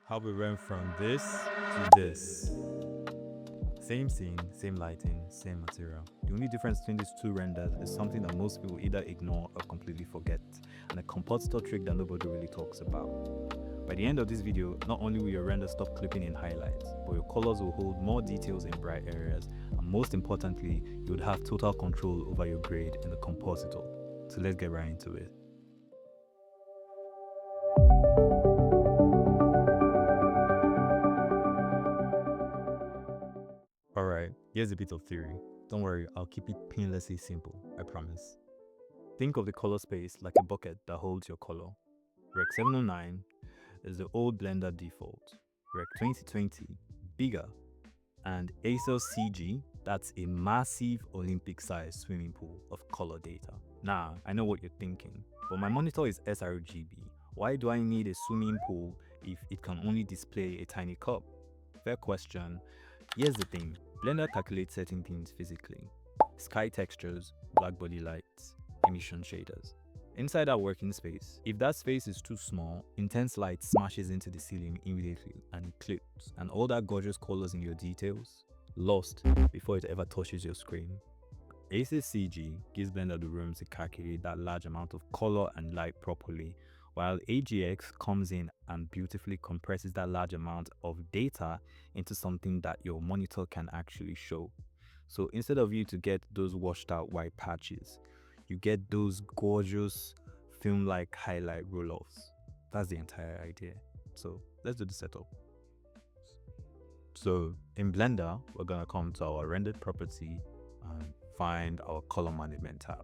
how we went from this to this. Same scene, same lighting, same material. The only difference between these two renders is something that most people either ignore or completely forget, and a compositor trick that nobody really talks about. By the end of this video, not only will your render stop clipping in highlights, but your colors will hold more details in bright areas, and most importantly, you would have total control over your grade in the compositor. So let's get right into it. Alright, here's a bit of theory. Don't worry, I'll keep it painlessly simple, I promise. Think of the color space like a bucket that holds your color. Rec 709 is the old Blender default. Rec 2020, bigger. And ACEScg, that's a massive Olympic-sized swimming pool of color data. Now, I know what you're thinking, but my monitor is sRGB. Why do I need a swimming pool if it can only display a tiny cup? Fair question. Here's the thing, Blender calculates certain things physically. Sky textures, black body lights, emission shaders. Inside our working space, if that space is too small, intense light smashes into the ceiling immediately and it clips, and all that gorgeous colors in your details, lost before it ever touches your screen. ACEScg gives Blender the room to calculate that large amount of color and light properly, while AGX comes in and beautifully compresses that large amount of data into something that your monitor can actually show. So instead of you to get those washed out white patches, you get those gorgeous film-like highlight roll-offs. That's the entire idea. So let's do the setup. So in Blender, we're gonna come to our rendered property and find our color management tab.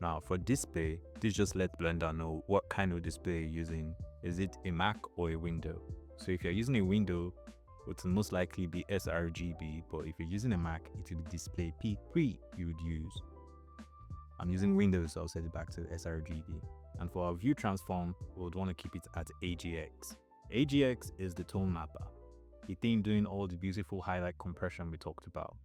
Now for display, this just lets Blender know what kind of display you're using. Is it a Mac or a window? So if you're using a window, it will most likely be sRGB, but if you're using a Mac, it will be display P3 you would use. I'm using Windows, so I'll set it back to sRGB. And for our view transform, we would want to keep it at AGX. AGX is the tone mapper, the thing doing all the beautiful highlight compression we talked about.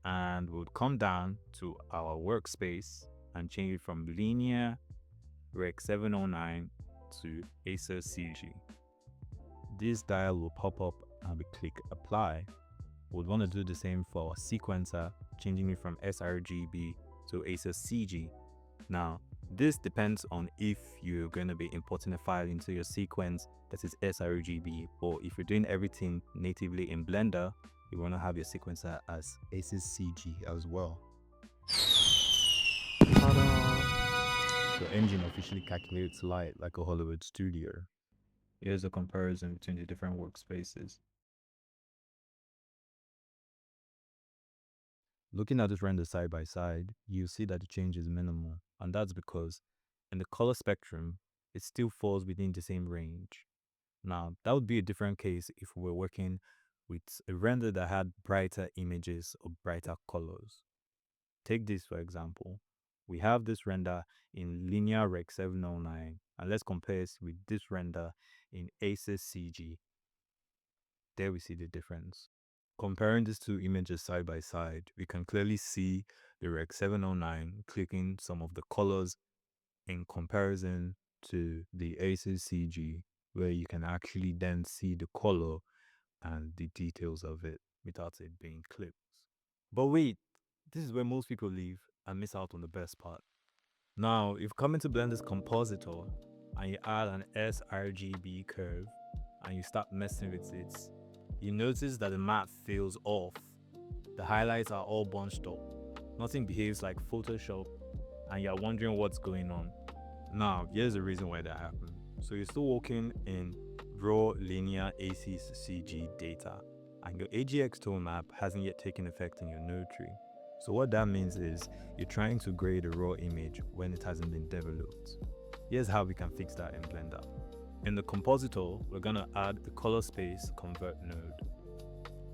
And we would come down to our workspace and change it from linear Rec 709 to ACEScg. This dial will pop up and we click apply. We would want to do the same for our sequencer, changing it from sRGB to ACEScg. Now, this depends on if you're going to be importing a file into your sequence that is sRGB, or if you're doing everything natively in Blender, you want to have your sequencer as ACEScg as well. The engine officially calculates light like a Hollywood studio. Here's a comparison between the different workspaces. Looking at this render side by side, you see that the change is minimal, and that's because in the color spectrum, it still falls within the same range. Now, that would be a different case if we were working with a render that had brighter images or brighter colors. Take this for example. We have this render in linear Rec 709, and let's compare it with this render in ACEScg. There we see the difference. Comparing these two images side by side, we can clearly see the Rec 709 clicking some of the colors in comparison to the ACEScg, where you can actually then see the color and the details of it without it being clipped. But wait, this is where most people leave and miss out on the best part. Now, if you come into Blender's Compositor and you add an sRGB curve and you start messing with it, you notice that the map feels off. The highlights are all bunched up. Nothing behaves like Photoshop, and you're wondering what's going on. Now, here's the reason why that happened. So you're still working in raw linear ACEScg data, and your AGX tone map hasn't yet taken effect in your node tree. So what that means is you're trying to grade a raw image when it hasn't been developed. Here's how we can fix that in Blender. In the compositor, we're going to add the color space convert node.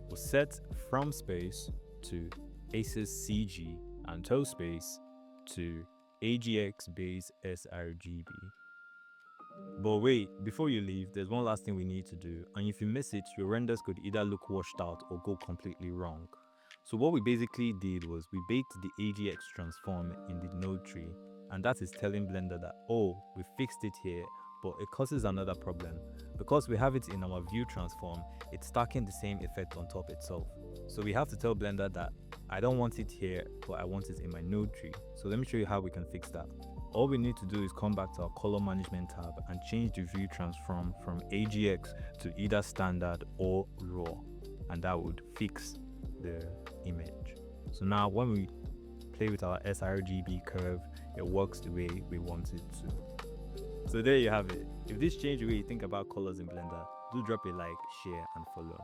We'll set from space to ACEScg and toe space to AGX base sRGB. But wait, before you leave, there's one last thing we need to do, and if you miss it, your renders could either look washed out or go completely wrong. So what we basically did was we baked the AGX transform in the node tree, and that is telling Blender that, oh, we fixed it here, but it causes another problem. Because we have it in our view transform, it's stacking the same effect on top itself. So we have to tell Blender that I don't want it here, but I want it in my node tree. So let me show you how we can fix that. All we need to do is come back to our color management tab and change the view transform from AGX to either standard or raw, and that would fix the image. So now when we play with our sRGB curve, it works the way we want it to. So there you have it. If this changed the way you think about colors in Blender, do drop a like, share and follow.